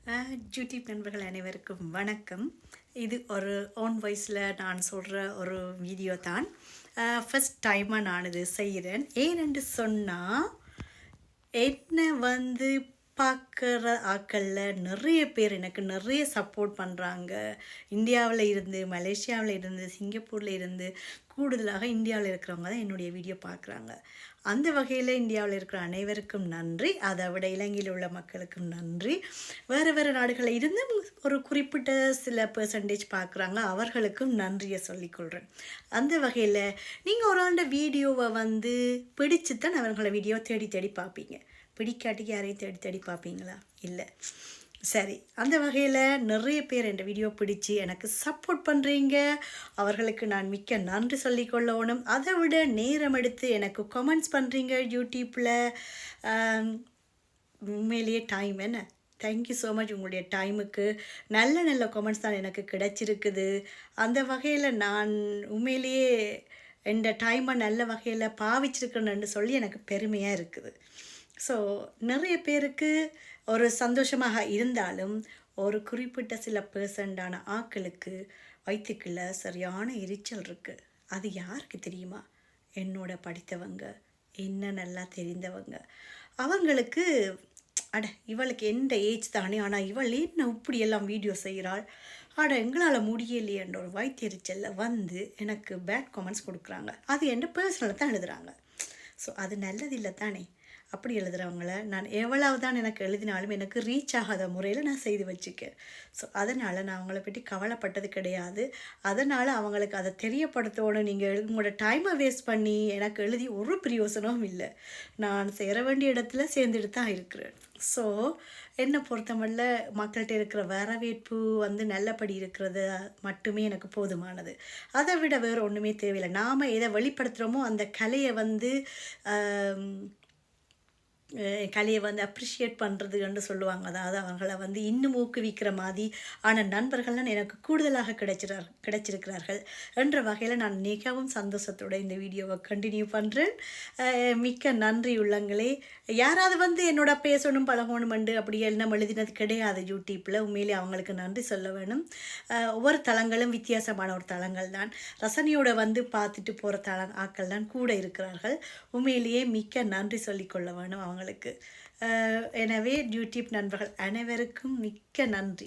YouTube நண்பர்கள் அனைவருக்கும் வணக்கம். இது ஒரு ஓன் வாய்ஸில் நான் சொல்கிற ஒரு வீடியோ தான். ஃபஸ்ட் டைமாக நான் இது செய்கிறேன். ஏனென்று சொன்னால் என்னை பார்க்குற ஆட்களில் நிறைய பேர் எனக்கு நிறைய சப்போர்ட் பண்ணுறாங்க. இந்தியாவில் இருந்து, மலேசியாவில் இருந்து, சிங்கப்பூரில் இருந்து, கூடுதலாக இந்தியாவில் இருக்கிறவங்க தான் என்னுடைய வீடியோ பார்க்குறாங்க. அந்த வகையில் இந்தியாவில் இருக்கிற அனைவருக்கும் நன்றி. அதை விட இலங்கையில் உள்ள மக்களுக்கும் நன்றி. வேறு வேறு நாடுகளில் இருந்து ஒரு குறிப்பிட்ட சில பெர்சன்டேஜ் பார்க்குறாங்க, அவர்களுக்கும் நன்றியை சொல்லிக்கொள்கிறேன். அந்த வகையில் நீங்கள் ஒரு ஆண்ட வீடியோவை பிடிச்சு தான் அவர்களை வீடியோ தேடி தேடி பார்ப்பீங்க. பிடிக்காட்டிக்கு யாரையும் தேடி தேடி பார்ப்பீங்களா? இல்லை. சரி, அந்த வகையில் நிறைய பேர் என் வீடியோ பிடிச்சி எனக்கு சப்போர்ட் பண்ணுறீங்க. அவர்களுக்கு நான் மிக்க நன்றி சொல்லிக்கொள்ளணும். அதை விட நேரம் எடுத்து எனக்கு கமெண்ட்ஸ் பண்ணுறீங்க யூடியூப்பில். உண்மையிலேயே டைம் என்ன, தேங்க்யூ ஸோ மச். உங்களுடைய டைமுக்கு நல்ல நல்ல கமெண்ட்ஸ் தான் எனக்கு கிடைச்சிருக்குது. அந்த வகையில் நான் உண்மையிலேயே எந்த டைமை நல்ல வகையில் பாவிச்சிருக்கணுன்னு சொல்லி எனக்கு பெருமையாக இருக்குது. ஸோ நிறைய பேருக்கு ஒரு சந்தோஷமாக இருந்தாலும் ஒரு குறிப்பிட்ட சில பெர்சண்டான ஆட்களுக்கு வயிற்றுக்குள்ள சரியான எரிச்சல் இருக்குது. அது யாருக்கு தெரியுமா? என்னோட படித்தவங்க, என்ன நல்லா தெரிந்தவங்க. அவங்களுக்கு இவளுக்கு எந்த ஏஜ் தானே, ஆனால் இவள் என்ன இப்படியெல்லாம் வீடியோ செய்கிறாள், எங்களால் முடியலையேன்ற ஒரு வயிற்றெரிச்சலில் எனக்கு பேட் கமெண்ட்ஸ் கொடுக்குறாங்க. அது என் பர்சனலில் தான் எழுதுகிறாங்க. ஸோ அது நல்லதில்லை தானே. அப்படி எழுதுகிறவங்கள நான் எவ்வளவு தான் எனக்கு எழுதினாலும் எனக்கு ரீச் ஆகாத முறையில் நான் செய்து வச்சுக்கேன். ஸோ அதனால் நான் அவங்கள பற்றி கவலைப்பட்டது கிடையாது. அதனால் அவங்களுக்கு அதை தெரியப்படுத்தணும். நீங்கள் உங்களோட டைமை வேஸ்ட் பண்ணி எனக்கு எழுதி ஒரு பிரயோசனமும் இல்லை. நான் சேர வேண்டிய இடத்துல சேர்ந்துட்டு தான் இருக்கிறேன். ஸோ என்னை பொறுத்தமல்ல மக்கள்கிட்ட இருக்கிற வரவேற்பு நல்லபடி இருக்கிறது மட்டுமே எனக்கு போதுமானது. அதை விட வேறு ஒன்றுமே தேவையில்லை. நாம் எதை வெளிப்படுத்துகிறோமோ அந்த கலையை கலையை அப்ரிஷியேட் பண்ணுறதுன்னு சொல்லுவாங்க. அதாவது அவங்கள இன்னும் ஊக்குவிக்கிற மாதிரி ஆனால் நண்பர்கள்லாம் எனக்கு கூடுதலாக கிடைச்சிருக்கிறார்கள் என்ற வகையில் நான் மிகவும் சந்தோஷத்தோடு இந்த வீடியோவை கண்டினியூ பண்ணுறேன். மிக்க நன்றி உள்ளங்களே. யாராவது என்னோட பேசணும் பழகணுமெண்டு அப்படி எல்லாம் எழுதினது கிடையாது யூடியூப்பில். உண்மையிலே அவங்களுக்கு நன்றி சொல்ல வேணும். ஒவ்வொரு தளங்களும் வித்தியாசமான ஒரு தளங்கள் தான். ரசனையோடு பார்த்துட்டு போகிற ஆட்கள் தான் கூட இருக்கிறார்கள். உண்மையிலேயே மிக்க நன்றி சொல்லிக்கொள்ள வேணும் அவங்களுக்கு. எனவே யூடியூப் நண்பர்கள் அனைவருக்கும் மிக்க நன்றி.